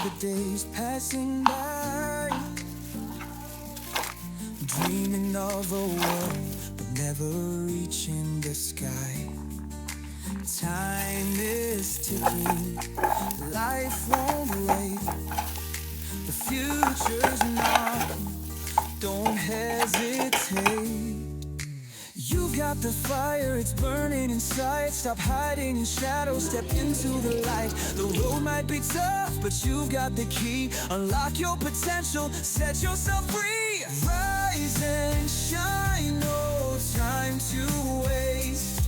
the days passing by, dreaming of a world but never reaching the sky. Time is ticking, life won't wait. The future's knocking, don't hesitate. You've got the fire, it's burning inside. Stop hiding in shadows, step into the light. The road might be tough, but you've got the key. Unlock your potential, set yourself free. Rise and shine, no time to waste.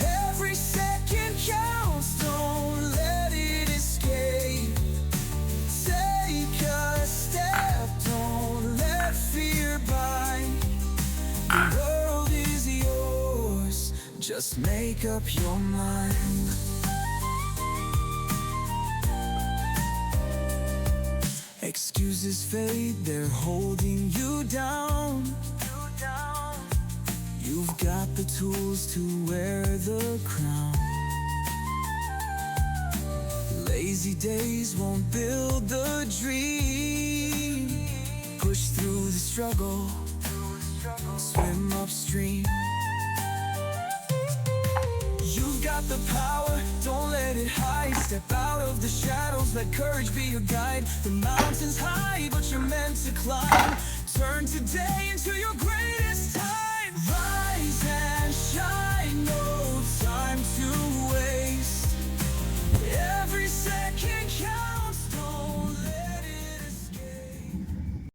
Every second counts, don't let it escape. Take a step, don't let fear bind. The world is yours, just make up your mind. Excuses fade, they're holding you down. You've got the tools to wear the crown. Lazy days won't build the dream. Push through the struggle, swim upstream. You've got the power, don't let it hide. Step out of the shadows, let courage be your guide. The mountain's high, but you're meant to climb. Turn today into your greatest time. Rise and shine.